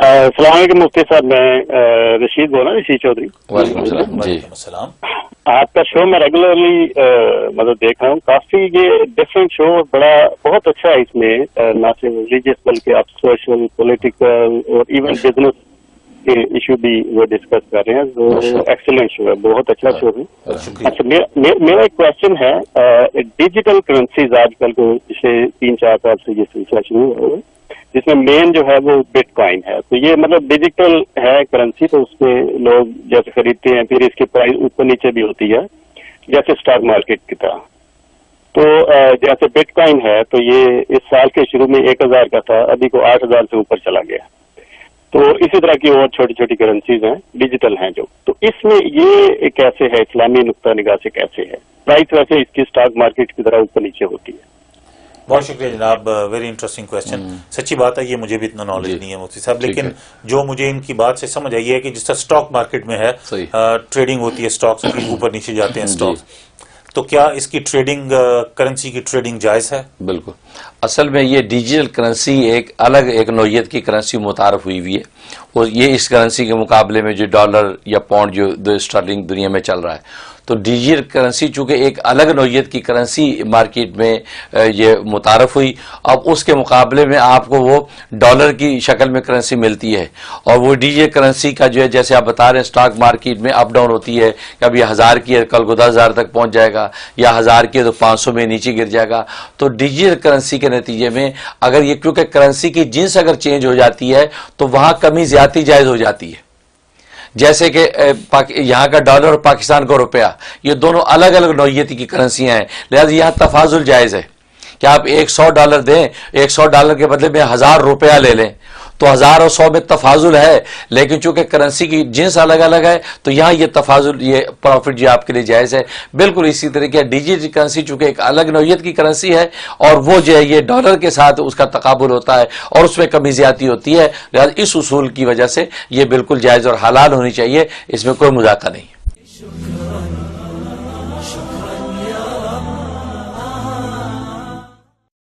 السلام علیکم مفتی صاحب، میں رشید بول رہا ہوں، رشید چودھری۔ وعلیکم السلام جی۔ السلام۔ آپ کا شو میں ریگولرلی مطلب دیکھ رہا ہوں، کافی یہ ڈفرینٹ شو، بہت اچھا ہے۔ اس میں نہ صرف ریلیجیس بلکہ آپ سوشل، پولیٹیکل اور ایون بزنس کے ایشو بھی وہ ڈسکس کر رہے ہیں۔ تو ایکسلنٹ شو ہے، بہت اچھا شو ہے۔ اچھا، میرا ایک کوشچن ہے، ڈیجیٹل کرنسیز آج کل کو پچھلے 3-4 سال سے یہ سلسلہ شروع ہوا ہے، جس میں مین جو ہے وہ بٹ کوائن ہے۔ تو یہ مطلب ڈیجیٹل ہے کرنسی، تو اس میں لوگ جیسے خریدتے ہیں، پھر اس کی پرائز اوپر نیچے بھی ہوتی ہے جیسے اسٹاک مارکیٹ کی طرح۔ تو جیسے بٹ کوائن ہے تو یہ اس سال کے شروع میں 1000 کا تھا، ابھی کو 8000 سے اوپر چلا گیا۔ تو اسی طرح کی اور چھوٹی چھوٹی کرنسیز ہیں ڈیجیٹل ہیں جو، تو اس میں یہ کیسے ہے، اسلامی نقطہ نگاہ سے کیسے ہے؟ پرائز ویسے اس کی اسٹاک مارکیٹ کی طرح اوپر نیچے ہوتی ہے؟ بہت شکریہ جناب، ویری انٹرسٹنگ کوشچن۔ سچی بات ہے، یہ مجھے بھی اتنا نالج نہیں ہے مفتی صاحب، لیکن جو مجھے ان کی بات سے سمجھ آئی ہے کہ جس طرح اسٹاک مارکیٹ میں ہے، ٹریڈنگ ہوتی ہے، اسٹاکس کی اوپر نیچے جاتے ہیں اسٹاکس، تو کیا اس کی ٹریڈنگ، کرنسی کی ٹریڈنگ جائز ہے؟ بالکل۔ اصل میں یہ ڈیجیٹل کرنسی ایک الگ ایک نوعیت کی کرنسی متعارف ہوئی ہے، اور یہ اس کرنسی کے مقابلے میں جو ڈالر یا پاؤنڈ جو اسٹرلنگ دنیا میں چل رہا ہے، تو ڈیجیٹل کرنسی چونکہ ایک الگ نوعیت کی کرنسی مارکیٹ میں یہ متعارف ہوئی، اب اس کے مقابلے میں آپ کو وہ ڈالر کی شکل میں کرنسی ملتی ہے، اور وہ ڈیجیٹل کرنسی کا جو ہے جیسے آپ بتا رہے ہیں اسٹاک مارکیٹ میں اپ ڈاؤن ہوتی ہے، کبھی 1000 کی ہے کل کو 10,000 تک پہنچ جائے گا، یا 1000 کی ہے تو 500 میں نیچے گر جائے گا۔ تو ڈیجیٹل کرنسی کے نتیجے میں اگر یہ کیونکہ کرنسی کی جنس اگر چینج ہو جاتی ہے تو وہاں کمی زیادتی جائز ہو جاتی ہے، جیسے کہ یہاں کا ڈالر اور پاکستان کا روپیہ، یہ دونوں الگ الگ نوعیت کی کرنسیاں ہیں، لہذا یہاں تفاضل جائز ہے کہ آپ $100 دیں، $100 کے بدلے میں 1000 روپیہ لے لیں، تو 1000 اور 100 میں تفاضل ہے، لیکن چونکہ کرنسی کی جنس الگ الگ ہے تو یہاں یہ تفاضل، یہ پروفٹ جو آپ کے لیے جائز ہے۔ بالکل اسی طریقے ڈیجیٹل کرنسی چونکہ ایک الگ نوعیت کی کرنسی ہے، اور وہ جو ہے یہ ڈالر کے ساتھ اس کا تقابل ہوتا ہے اور اس میں کمی زیادتی ہوتی ہے، لہذا اس اصول کی وجہ سے یہ بالکل جائز اور حلال ہونی چاہیے، اس میں کوئی مذاکرہ نہیں ہے۔